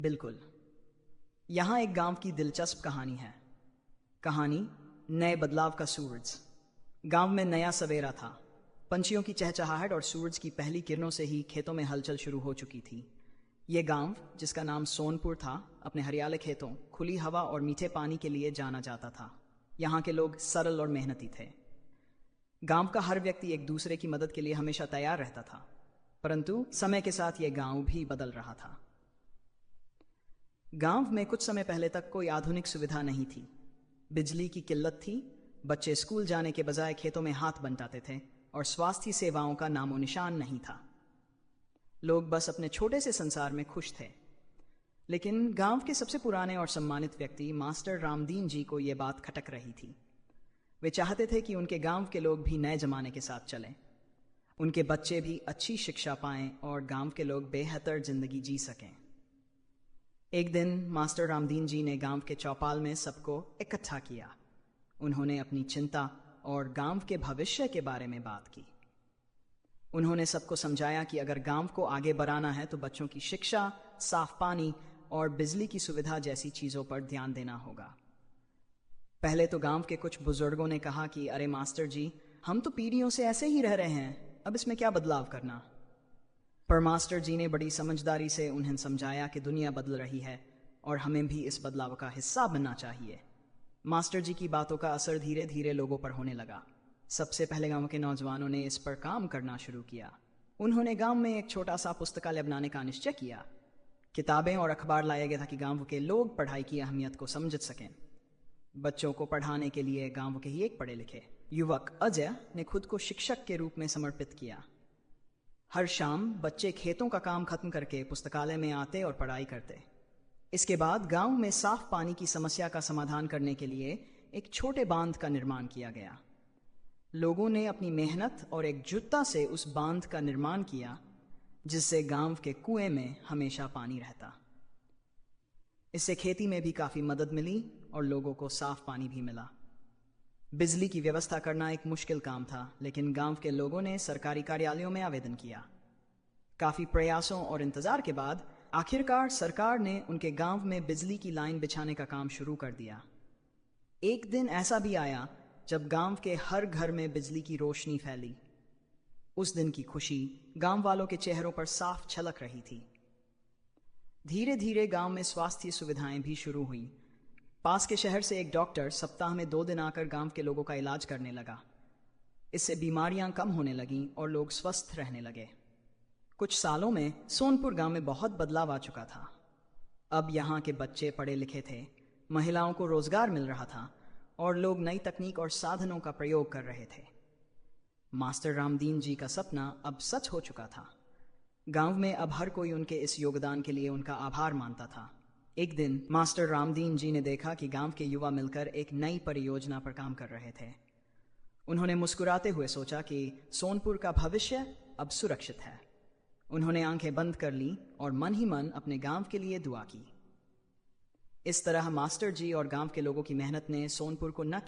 बिल्कुल। यहाँ एक गांव की दिलचस्प कहानी है। कहानी नए बदलाव का सूरज। गांव में नया सवेरा था। पंछियों की चहचहाहट और सूरज की पहली किरणों से ही खेतों में हलचल शुरू हो चुकी थी। ये गांव, जिसका नाम सोनपुर था, अपने हरियाले खेतों, खुली हवा और मीठे पानी के लिए जाना जाता था। यहाँ के लोग सरल और मेहनती थे। गांव का हर व्यक्ति एक दूसरे की मदद के लिए हमेशा तैयार रहता था। परंतु समय के साथ यह गांव भी बदल रहा था। गांव में कुछ समय पहले तक कोई आधुनिक सुविधा नहीं थी। बिजली की किल्लत थी, बच्चे स्कूल जाने के बजाय खेतों में हाथ बंटाते थे और स्वास्थ्य सेवाओं का नामो निशान नहीं था। लोग बस अपने छोटे से संसार में खुश थे। लेकिन गांव के सबसे पुराने और सम्मानित व्यक्ति मास्टर रामदीन जी को यह बात खटक रही थी। वे चाहते थे कि उनके गांव के लोग भी नए जमाने के साथ चलें, उनके बच्चे भी अच्छी शिक्षा पाएं और गांव के लोग बेहतर जिंदगी जी सकें। एक दिन मास्टर रामदीन जी ने गांव के चौपाल में सबको इकट्ठा किया। उन्होंने अपनी चिंता और गांव के भविष्य के बारे में बात की। उन्होंने सबको समझाया कि अगर गांव को आगे बढ़ाना है तो बच्चों की शिक्षा, साफ पानी और बिजली की सुविधा जैसी चीजों पर ध्यान देना होगा। पहले तो गांव के कुछ बुजुर्गों ने कहा कि अरे मास्टर जी, हम तो पीढ़ियों से ऐसे ही रह रहे हैं, अब इसमें क्या बदलाव करना। पर मास्टर जी ने बड़ी समझदारी से उन्हें समझाया कि दुनिया बदल रही है और हमें भी इस बदलाव का हिस्सा बनना चाहिए। मास्टर जी की बातों का असर धीरे धीरे लोगों पर होने लगा। सबसे पहले गांव के नौजवानों ने इस पर काम करना शुरू किया। उन्होंने गांव में एक छोटा सा पुस्तकालय बनाने का निश्चय किया। किताबें और अखबार लाया गया था कि गांव के लोग पढ़ाई की अहमियत को समझ सकें। बच्चों को पढ़ाने के लिए गांव के ही एक पढ़े लिखे युवक अजय ने खुद को शिक्षक के रूप में समर्पित किया। हर शाम बच्चे खेतों का काम खत्म करके पुस्तकालय में आते और पढ़ाई करते। इसके बाद गांव में साफ पानी की समस्या का समाधान करने के लिए एक छोटे बांध का निर्माण किया गया। लोगों ने अपनी मेहनत और एकजुटता से उस बांध का निर्माण किया, जिससे गांव के कुएं में हमेशा पानी रहता। इससे खेती में भी काफी मदद मिली और लोगों को साफ पानी भी मिला। बिजली की व्यवस्था करना एक मुश्किल काम था, लेकिन गांव के लोगों ने सरकारी कार्यालयों में आवेदन किया। काफी प्रयासों और इंतजार के बाद आखिरकार सरकार ने उनके गांव में बिजली की लाइन बिछाने का काम शुरू कर दिया। एक दिन ऐसा भी आया जब गांव के हर घर में बिजली की रोशनी फैली। उस दिन की खुशी गांव वालों के चेहरों पर साफ झलक रही थी। धीरे धीरे गांव में स्वास्थ्य सुविधाएं भी शुरू हुई। पास के शहर से एक डॉक्टर सप्ताह में 2 दिन आकर गांव के लोगों का इलाज करने लगा। इससे बीमारियां कम होने लगीं और लोग स्वस्थ रहने लगे। कुछ सालों में सोनपुर गांव में बहुत बदलाव आ चुका था। अब यहाँ के बच्चे पढ़े लिखे थे, महिलाओं को रोजगार मिल रहा था और लोग नई तकनीक और साधनों का प्रयोग कर रहे थे। मास्टर रामदीन जी का सपना अब सच हो चुका था। गांव में अब हर कोई उनके इस योगदान के लिए उनका आभार मानता था। एक दिन मास्टर रामदीन जी ने देखा कि गांव के युवा मिलकर एक नई परियोजना पर काम कर रहे थे। उन्होंने मुस्कुराते हुए सोचा कि सोनपुर का भविष्य अब सुरक्षित है। उन्होंने आंखें बंद कर ली और मन ही मन अपने गांव के लिए दुआ की। इस तरह मास्टर जी और गांव के लोगों की मेहनत ने सोनपुर को न